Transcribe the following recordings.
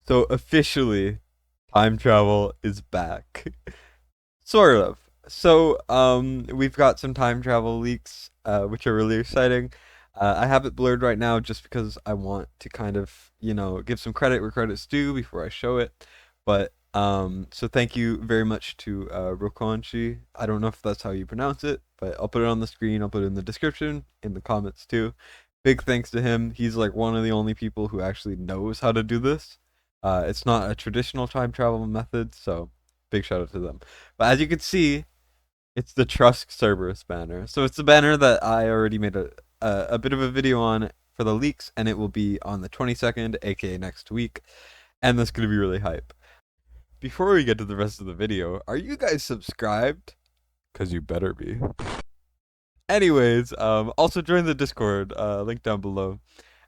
So officially, time travel is back. Sort of. So, we've got some time travel leaks, which are really exciting. I have it blurred right now just because I want to kind of, give some credit where credit's due before I show it. But, so thank you very much to Rokonchi. I don't know if that's how you pronounce it, but I'll put it on the screen. I'll put it in the description, in the comments too. Big thanks to him. He's like one of the only people who actually knows how to do this. It's not a traditional time travel method, so big shout out to them. But as you can see, it's the Trusk Cerberus banner. So it's the banner that I already made a bit of a video on for the leaks, and it will be on the 22nd, aka next week, and that's gonna be really hype. Before we get to the rest of the video, are you guys subscribed? Cause you better be. Anyways, also join the Discord, link down below.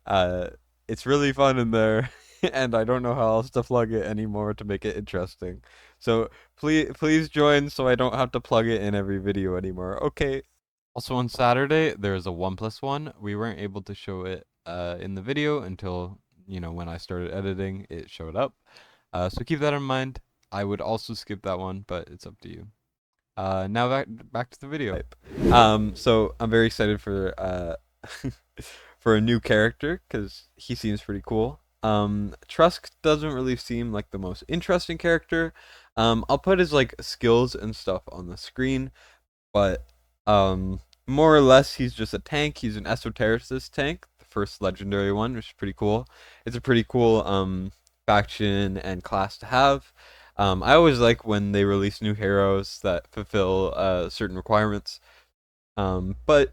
Uh, it's really fun in there, and I don't know how else to plug it anymore to make it interesting. So please join so I don't have to plug it in every video anymore. Okay. Also on Saturday, there's a 1+1. We weren't able to show it in the video until, when I started editing, it showed up. So keep that in mind. I would also skip that one, but it's up to you. Now back to the video. So I'm very excited for for a new character because he seems pretty cool. Trusk doesn't really seem like the most interesting character. I'll put his like skills and stuff on the screen, but more or less he's just a tank. He's an esotericist tank, the first legendary one, which is pretty cool. It's a pretty cool faction and class to have. I always like when they release new heroes that fulfill certain requirements. But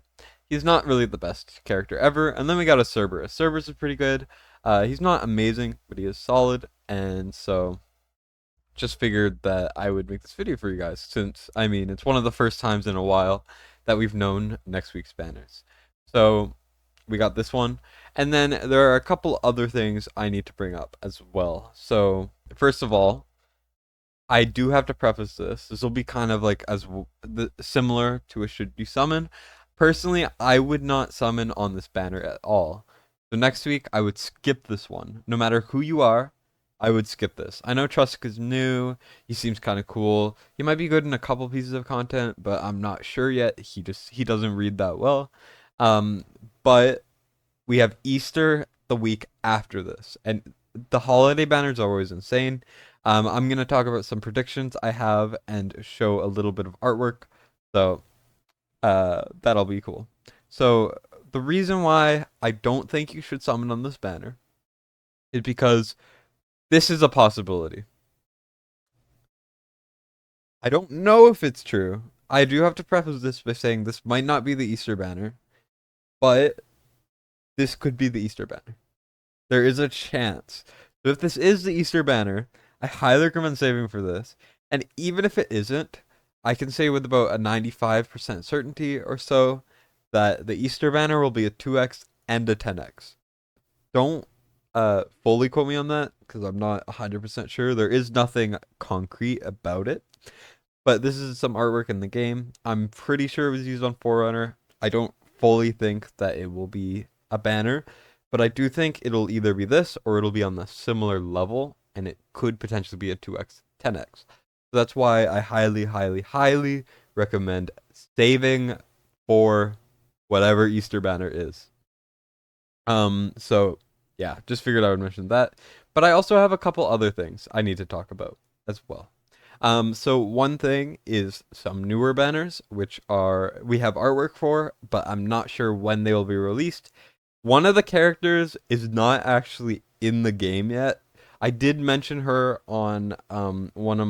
he's not really the best character ever. And then we got a Cerberus. Cerberus is pretty good. He's not amazing, but he is solid. And so just figured that I would make this video for you guys since, I mean, it's one of the first times in a while that we've known next week's banners. So we got this one. And then there are a couple other things I need to bring up as well. So first of all, I do have to preface this. This will be kind of like similar to a should you summon. Personally, I would not summon on this banner at all. So next week, I would skip this one. No matter who you are, I would skip this. I know Trusk is new. He seems kind of cool. He might be good in a couple pieces of content, but I'm not sure yet. He doesn't read that well. Um, but we have Easter the week after this, and the holiday banner is always insane. I'm gonna talk about some predictions I have and show a little bit of artwork, so that'll be cool. So the reason why I don't think you should summon on this banner is because this is a possibility. I don't know if it's true. I do have to preface this by saying this might not be the Easter banner, but this could be the Easter banner. There is a chance. So if this is the Easter banner, I highly recommend saving for this. And even if it isn't, I can say with about a 95% certainty or so that the Easter banner will be a 2x and a 10x. Don't fully quote me on that because I'm not 100% sure. There is nothing concrete about it. But this is some artwork in the game. I'm pretty sure it was used on Forerunner. I don't fully think that it will be a banner, but I do think it'll either be this or it'll be on the similar level, and it could potentially be a 2x, 10x. So that's why I highly, highly, highly recommend saving for whatever Easter banner is. So yeah, just figured I would mention that. But I also have a couple other things I need to talk about as well. So one thing is some newer banners, which are we have artwork for, but I'm not sure when they will be released. One of the characters is not actually in the game yet. I did mention her on one of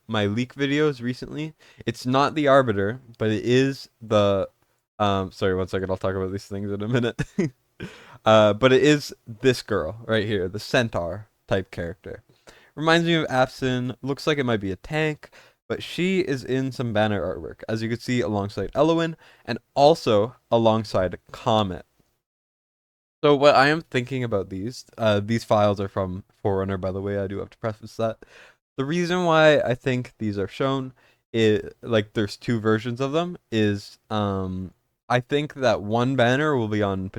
my leak videos recently. It's not the Arbiter, but it is the sorry, one second, I'll talk about these things in a minute. But it is this girl right here, the centaur type character. Reminds me of Absin. Looks like it might be a tank, but she is in some banner artwork, as you can see, alongside Elowin and also alongside Comet. So what I am thinking about these files are from Forerunner, by the way. I do have to preface that. The reason why I think these are shown is like there's two versions of them. Is I think that one banner will be on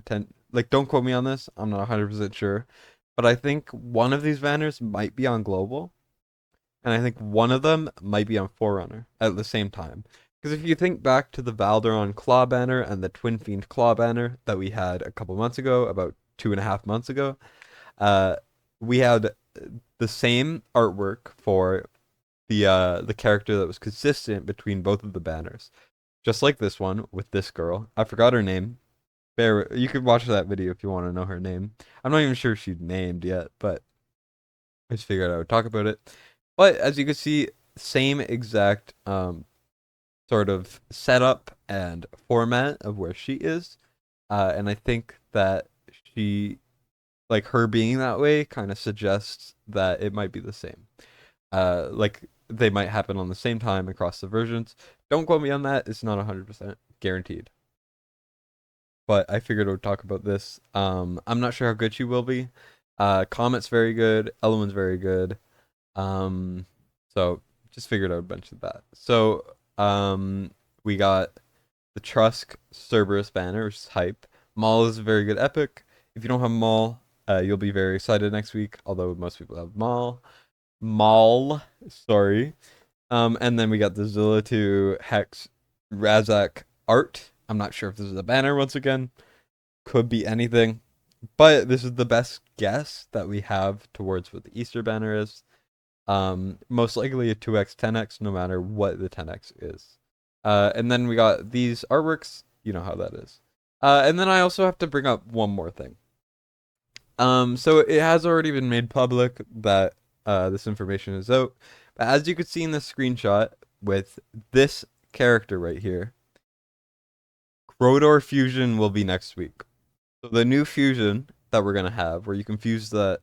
don't quote me on this. I'm not 100% sure, but I think one of these banners might be on global, and I think one of them might be on Forerunner at the same time. Because if you think back to the Valeron Claw banner and the Twin Fiend Claw banner that we had a couple months ago, about 2.5 months ago, uh, we had the same artwork for the character that was consistent between both of the banners, just like this one with this girl. I forgot her name. You could watch that video if you want to know her name. I'm not even sure if she's named yet, but I just figured I would talk about it. But as you can see, same exact sort of setup and format of where she is, and I think that she, like her being that way, kind of suggests that it might be the same. Like they might happen on the same time across the versions. Don't quote me on that. It's not 100% guaranteed. But I figured I would talk about this. I'm not sure how good she will be. Comet's very good. Element's very good. Um, so just figured I would mention that. So we got the Trusk Cerberus banner, which is hype. Maul is a very good epic. If you don't have Maul, you'll be very excited next week. Although most people have Maul. Maul, sorry. And then we got the Zilla 2 Hex Razak art. I'm not sure if this is a banner once again. Could be anything. But this is the best guess that we have towards what the Easter banner is. Most likely a 2x, 10x, no matter what the 10x is. And then we got these artworks. You know how that is. And then I also have to bring up one more thing. So it has already been made public that this information is out. But as you could see in the screenshot with this character right here, Krodor fusion will be next week. So the new fusion that we're gonna have, where you can fuse that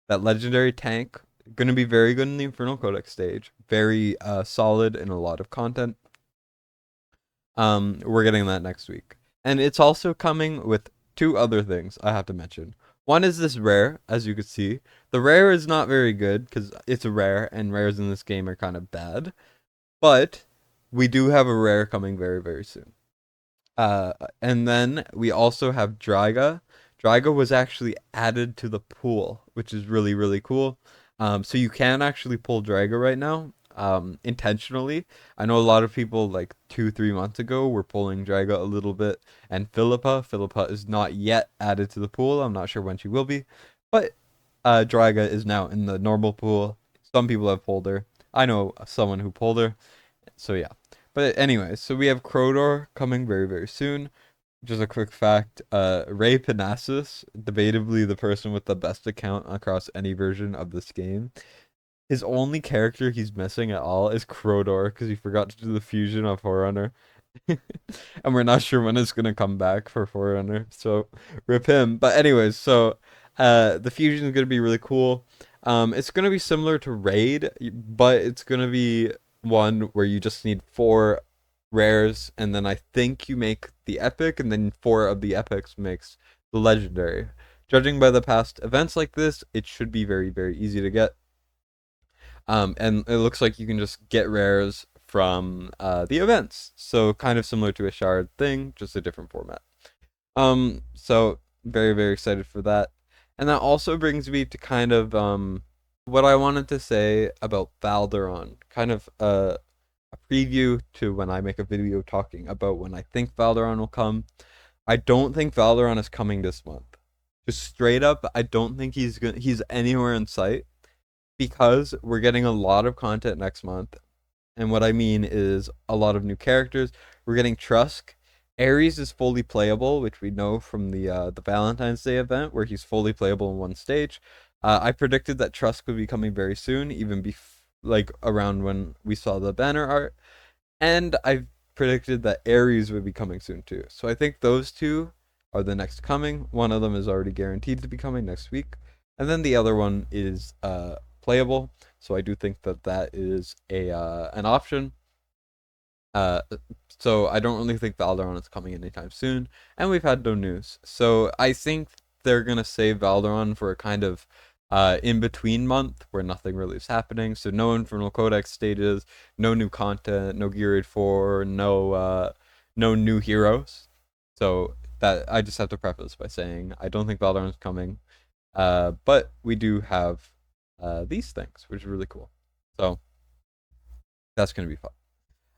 legendary tank, gonna be very good in the Infernal Codex stage. Very solid in a lot of content. We're getting that next week, and it's also coming with two other things I have to mention. One is this rare, as you can see. The rare is not very good because it's a rare, and rares in this game are kind of bad. But we do have a rare coming very, very soon. And then we also have Dryga. Dryga was actually added to the pool, which is really, really cool. So you can actually pull Dryga right now, intentionally. I know a lot of people like 2, 3 months ago were pulling Dryga a little bit, and Philippa. Philippa is not yet added to the pool. I'm not sure when she will be, but Dryga is now in the normal pool. Some people have pulled her. I know someone who pulled her. So yeah. But anyway, so we have Krodor coming very, very soon. Just a quick fact, Ray Panassus, debatably the person with the best account across any version of this game. His only character he's missing at all is Krodor because he forgot to do the fusion of Forerunner. And we're not sure when it's gonna come back for Forerunner, so rip him. But anyways, so the fusion is gonna be really cool. It's gonna be similar to Raid, but it's gonna be one where you just need 4 rares, and then I think you make the epic, and then 4 of the epics makes the legendary. Judging by the past events like this, it should be very, very easy to get. And it looks like you can just get rares from the events. So kind of similar to a shard thing, just a different format. So very, very excited for that. And that also brings me to kind of what I wanted to say about Valeron. Kind of a preview to when I make a video talking about when I think Valeron will come. I don't think Valeron is coming this month. Just straight up, I don't think he's anywhere in sight, because we're getting a lot of content next month. And what I mean is a lot of new characters. We're getting Trusk. Ares is fully playable, which we know from the Valentine's Day event where he's fully playable in one stage. I predicted that Trusk would be coming very soon, even like around when we saw the banner art. And I predicted that Ares would be coming soon too. So I think those two are the next coming. One of them is already guaranteed to be coming next week. And then the other one is playable. So I do think that that is an option. So I don't really think Valeron is coming anytime soon, and we've had no news. So I think they're gonna save Valeron for a kind of in between month where nothing really is happening. So no Infernal Codex stages, no new content, no Gear Raid 4, no new heroes. So that I just have to preface by saying I don't think Valeron's coming. But we do have these things, which is really cool. So that's gonna be fun.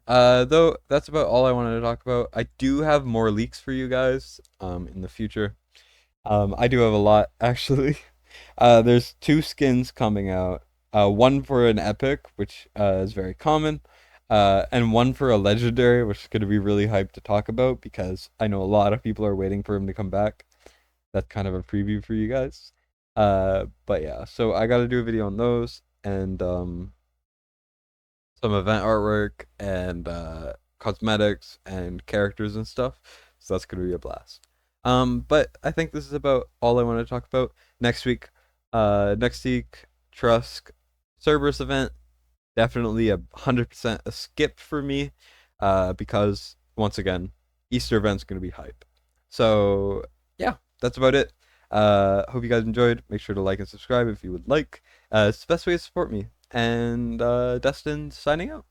Though that's about all I wanted to talk about. I do have more leaks for you guys in the future. I do have a lot actually. There's two skins coming out. One for an epic, which is very common, and one for a legendary, which is going to be really hyped to talk about because I know a lot of people are waiting for him to come back. That's kind of a preview for you guys. But yeah, so I got to do a video on those and some event artwork and cosmetics and characters and stuff. So that's gonna be a blast. But I think this is about all I want to talk about. Next week, Trusk Cerberus event. Definitely 100% a skip for me. Because once again, Easter event's gonna be hype. So yeah, that's about it. Hope you guys enjoyed. Make sure to like and subscribe if you would like. It's the best way to support me. And Destined signing out.